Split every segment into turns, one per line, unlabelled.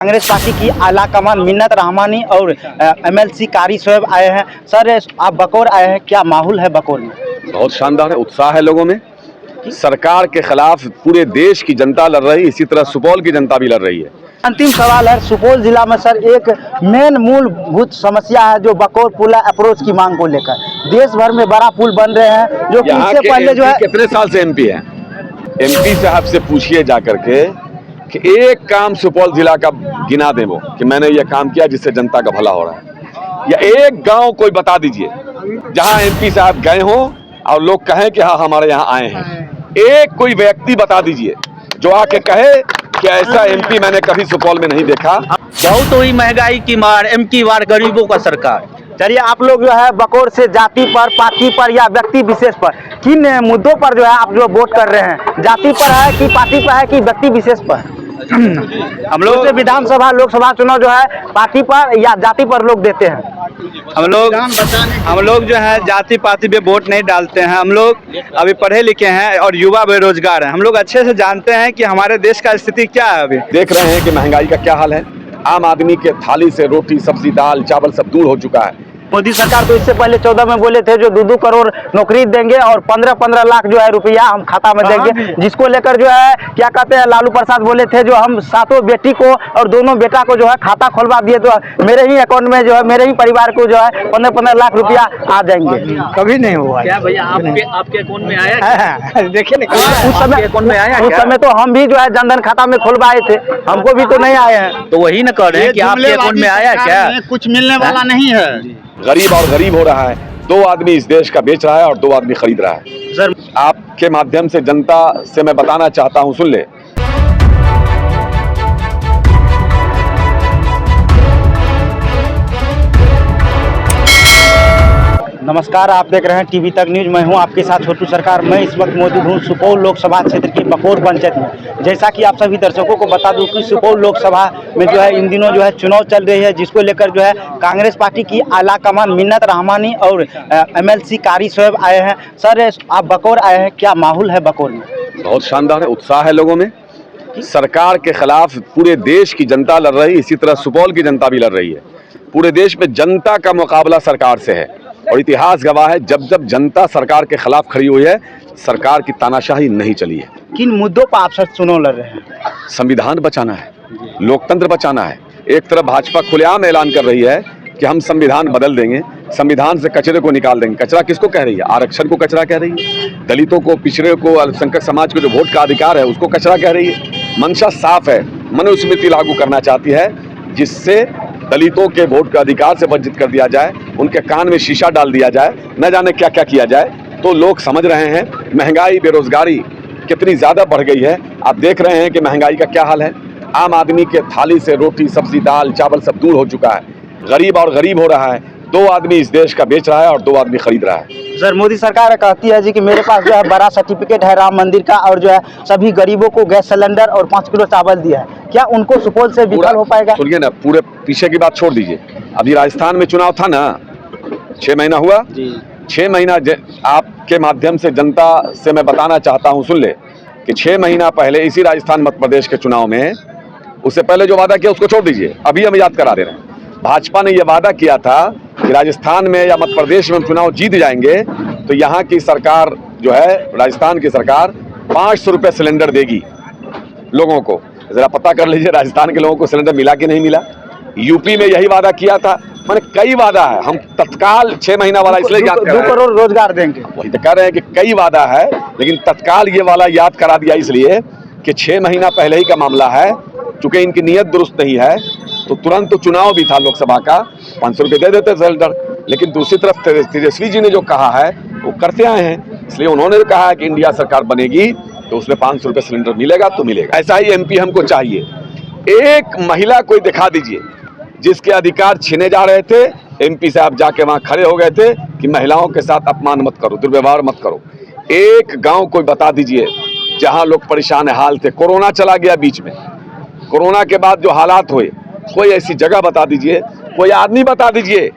Congress party की आला कमान मिन्नत रहमानी और एमएलसी कारी शोएब आए हैं। सर, आप बकौर आए हैं, क्या माहौल है बकौर में?
बहुत शानदार है, उत्साह है लोगों में। सरकार के खिलाफ पूरे देश की जनता लड़ रही है, इसी तरह सुपौल की जनता भी लड़ रही है।
अंतिम सवाल है, सुपौल जिला में सर एक मेन मूलभूत समस्या है जो बकौर पुल अप्रोच की मांग को लेकर देश भर में बड़ा पुल बन रहे हैं, जो कि इससे पहले जो है
कितने साल से एमपी है। एमपी साहब से पूछिए जाकर के कि एक काम सुपौल जिला का गिना दें वो कि मैंने ये काम किया जिससे जनता का भला हो रहा है, या एक गांव कोई बता दीजिए जहां एमपी साहब गए हों और लोग कहें कि हाँ हमारे यहाँ आए हैं। एक कोई व्यक्ति बता दीजिए जो आके कहे कि ऐसा एमपी मैंने कभी सुपौल में नहीं देखा।
बहुत हुई महंगाई की मार, एमकी वार गरीबों का सरकार।
चलिए, आप लोग जो है बकौर से जाति पर, पार्टी पर या व्यक्ति विशेष पर किन मुद्दों पर जो है आप जो वोट कर रहे हैं? जाति पर है कि पार्टी पर है कि व्यक्ति विशेष पर? हम लोग से विधानसभा लोकसभा चुनाव जो है पार्टी पर या जाति पर लोग देते हैं।
हम लोग जो है जाति पाति पे वोट नहीं डालते हैं। हम लोग अभी पढ़े लिखे हैं और युवा बेरोजगार हैं। हम लोग अच्छे से जानते हैं कि हमारे देश का स्थिति क्या है। अभी
देख रहे हैं कि महंगाई का क्या हाल है। आम आदमी के थाली से रोटी सब्जी दाल चावल सब दूर हो चुका है।
मोदी सरकार तो इससे पहले 14 में बोले थे जो 2-2 करोड़ नौकरी देंगे और 15-15 लाख जो है रुपया हम खाता में देंगे, जिसको लेकर जो है क्या कहते हैं लालू प्रसाद बोले थे जो हम सातों बेटी को और दोनों बेटा को जो है खाता खुलवा दिए तो मेरे ही अकाउंट में जो है मेरे ही परिवार को जो है 15-15 लाख रुपया आ जाएंगे।
कभी नहीं हुआ क्या भैया? आपके अकाउंट में आया? देखिए
उस समय
अकाउंट में आया,
उस समय तो हम भी जो है जनधन खाता में खुलवाए थे, हमको भी तो नहीं आए हैं।
तो वही न कर रहे हैं कि आपके अकाउंट में आया क्या?
कुछ मिलने वाला नहीं है।
गरीब और गरीब हो रहा है। 2 आदमी इस देश का बेच रहा है और 2 आदमी खरीद रहा है।
सर,
आपके माध्यम से जनता से मैं बताना चाहता हूं, सुन ले।
नमस्कार, आप देख रहे हैं टीवी तक न्यूज। मैं हूं आपके साथ छोटू सरकार। मैं इस वक्त मौजूद हूं सुपौल लोकसभा क्षेत्र की बकौर पंचायत में। जैसा कि आप सभी दर्शकों को बता दूं कि सुपौल लोकसभा में जो है इन दिनों जो है चुनाव चल रही है, जिसको लेकर जो है कांग्रेस पार्टी की आला कमान मिन्नत रहमानी और एमएलसी कारी शोएब आए हैं। सर, आप बकौर आए हैं, क्या माहौल है बकौर में?
बहुत शानदार है, उत्साह है लोगों में। सरकार के खिलाफ पूरे देश की जनता लड़ रही है, इसी तरह सुपौल की जनता भी लड़ रही है। पूरे देश में जनता का मुकाबला सरकार से है और इतिहास गवाह है जब जब जनता सरकार के खिलाफ खड़ी हुई है, सरकार की तानाशाही नहीं चली है।
किन मुद्दों पर आप सर चुनाव लड़ रहे हैं?
संविधान बचाना है, लोकतंत्र बचाना है। एक तरफ भाजपा खुलेआम ऐलान कर रही है कि हम संविधान बदल देंगे, संविधान से कचरे को निकाल देंगे। कचरा किसको कह रही है? आरक्षण को कचरा कह रही है। दलितों को, पिछड़े को, अल्पसंख्यक समाज को जो वोट का अधिकार है उसको कचरा कह रही है। मंशा साफ है, मनुस्मृति लागू करना चाहती है जिससे दलितों के वोट का अधिकार से वंचित कर दिया जाए, उनके कान में शीशा डाल दिया जाए, न जाने क्या क्या किया जाए। तो लोग समझ रहे हैं महंगाई बेरोजगारी कितनी ज़्यादा बढ़ गई है। आप देख रहे हैं कि महंगाई का क्या हाल है। आम आदमी के थाली से रोटी सब्जी दाल चावल सब दूर हो चुका है। गरीब और गरीब हो रहा है। 2 आदमी इस देश का बेच रहा है और 2 आदमी खरीद रहा है।
सर, मोदी सरकार कहती है जी कि मेरे पास जो है बड़ा सर्टिफिकेट है राम मंदिर का और जो है सभी गरीबों को गैस सिलेंडर और 5 किलो चावल दिया है। क्या उनको सुपौल से विफल हो पाएगा?
सुनिए ना, पूरे पीछे की बात छोड़ दीजिए। अभी राजस्थान में चुनाव था ना, 6 महीना हुआ जी। 6 महीना आपके माध्यम से जनता से मैं बताना चाहता हूं, सुन ले कि 6 महीना पहले इसी राजस्थान मध्य प्रदेश के चुनाव में, उससे पहले जो वादा किया उसको छोड़ दीजिए, अभी हम याद करा दे रहे हैं। भाजपा ने यह वादा किया था कि राजस्थान में या मध्य प्रदेश में हम चुनाव जीत जाएंगे तो यहाँ की सरकार जो है, राजस्थान की सरकार 500 रुपये सिलेंडर देगी लोगों को। जरा पता कर लीजिए राजस्थान के लोगों को सिलेंडर मिला कि नहीं मिला। यूपी में यही वादा किया था। मैंने कई वादा है, हम तत्काल 6 महीना वाला इसलिए याद कर रहे हैं,
2 करोड़ रोजगार देंगे।
वही तो कह रहे हैं कि कई वादा है, लेकिन तत्काल ये वाला याद करा दिया इसलिए कि 6 महीना पहले ही का मामला है। चूंकि इनकी नीयत दुरुस्त नहीं है तो तुरंत तो चुनाव भी था लोकसभा का, 500 रुपये दे देते सिलेंडर। लेकिन दूसरी तरफ तेजस्वी जी ने जो कहा है वो करते आए हैं, इसलिए उन्होंने कहा है कि इंडिया सरकार बनेगी तो उसमें 500 रुपये सिलेंडर मिलेगा तो मिलेगा। ऐसा ही एमपी हमको चाहिए। एक महिला कोई दिखा दीजिए जिसके अधिकार छीने जा रहे थे, एमपी साहब जाके वहां खड़े हो गए थे कि महिलाओं के साथ अपमान मत करो, दुर्व्यवहार मत करो। एक गांव कोई बता दीजिए जहां लोग परेशान हाल थे। कोरोना चला गया बीच में, कोरोना के बाद जो हालात हुए, कोई ऐसी जगह बता दीजिए, कोई आदमी बता दीजिए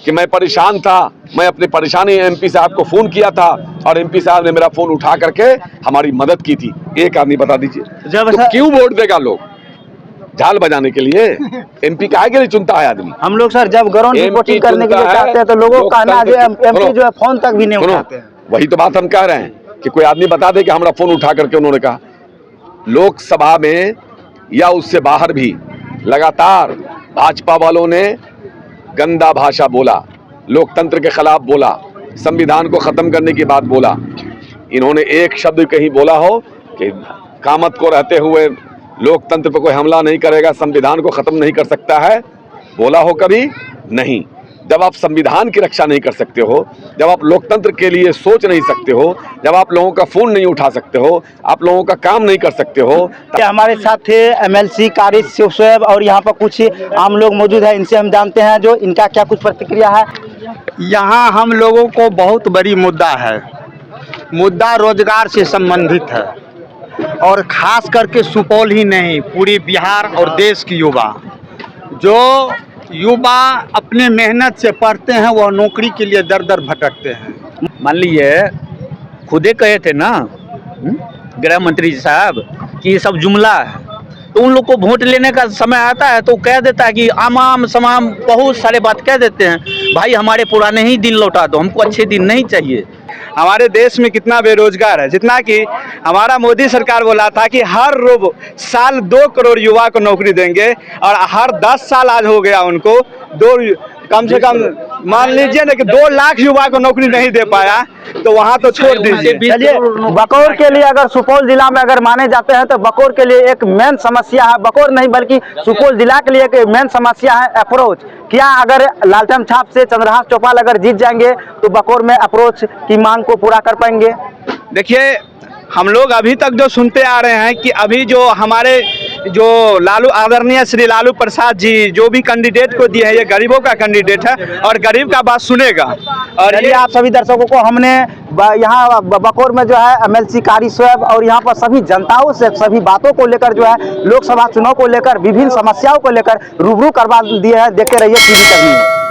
कि मैं परेशान था, मैं अपनी परेशानी एमपी साहब को फ़ोन किया था और एमपी साहब ने मेरा फ़ोन उठा करके हमारी मदद की थी। एक आदमी बता दीजिए। तो क्यों वोट देगा लोग? झाल बजाने के लिए? एमपी काहे के लिए चुनता है आदमी?
हम लोग सर जब ग्राउंड
MP
रिपोर्टिंग करने के लिए
चुनता है,
जाते हैं तो लोगों का कहना है एमपी जो है फोन तक भी नहीं
सुनो,
उठाते हैं।
वही तो बात हम कह रहे हैं कि कोई आदमी बता दे कि हमारा फोन उठा करके उन्होंने कहा। लोकसभा में या उससे बाहर भी लगातार भाजपा वालों ने गंदा भाषा बोला, लोकतंत्र के खिलाफ बोला, संविधान को खत्म करने की बात बोला। इन्होंने एक शब्द कहीं बोला हो कि कामत को रहते हुए लोकतंत्र पर कोई हमला नहीं करेगा, संविधान को खत्म नहीं कर सकता है, बोला हो कभी? नहीं। जब आप संविधान की रक्षा नहीं कर सकते हो, जब आप लोकतंत्र के लिए सोच नहीं सकते हो, जब आप लोगों का फोन नहीं उठा सकते हो, आप लोगों का काम नहीं कर सकते हो।
हमारे साथ थे एमएलसी कारी शिव शोएब और यहाँ पर कुछ आम लोग मौजूद हैं, इनसे हम जानते हैं जो इनका क्या कुछ प्रतिक्रिया है।
यहाँ हम लोगों को बहुत बड़ी मुद्दा है, मुद्दा रोजगार से संबंधित है और खास करके सुपौल ही नहीं, पूरी बिहार और देश की जो युवा अपने मेहनत से पढ़ते हैं वह नौकरी के लिए दर दर भटकते हैं।
मान लीजिए खुदे कहे थे ना गृह मंत्री साहब कि ये सब जुमला है, तो उन लोग को वोट लेने का समय आता है तो कह देता है कि आमाम समाम बहुत सारे बात कह देते हैं। भाई हमारे पुराने ही दिन लौटा दो, हमको अच्छे दिन नहीं चाहिए।
हमारे देश में कितना बेरोजगार है, जितना कि हमारा मोदी सरकार बोला था कि हर साल 2 करोड़ युवा को नौकरी देंगे और हर 10 साल आज हो गया उनको कम से कम मान लीजिए ना कि 2 लाख युवा को नौकरी नहीं दे पाया, तो वहाँ तो छोड़ दीजिए।
चलिए बकौर के लिए अगर सुपौल जिला में अगर माने जाते हैं तो बकौर के लिए एक मेन समस्या है, बकौर नहीं बल्कि सुपौल जिला के लिए एक मेन समस्या है अप्रोच। क्या अगर लालटेन छाप से चंद्रहास चौपाल अगर जीत जाएंगे तो बकौर में अप्रोच की मांग को पूरा कर पाएंगे?
देखिए हम लोग अभी तक जो सुनते आ रहे हैं कि अभी जो हमारे जो आदरणीय श्री लालू प्रसाद जी जो भी कैंडिडेट को दिए हैं, ये गरीबों का कैंडिडेट है और गरीब का बात सुनेगा। और
ये आप सभी दर्शकों को हमने यहाँ बकौर में जो है एमएलसी कारी शोएब और यहाँ पर सभी जनताओं से सभी बातों को लेकर जो है लोकसभा चुनाव को लेकर विभिन्न समस्याओं को लेकर रूबरू करवा दिए हैं। देखते रहिए टीवी तक न्यूज़।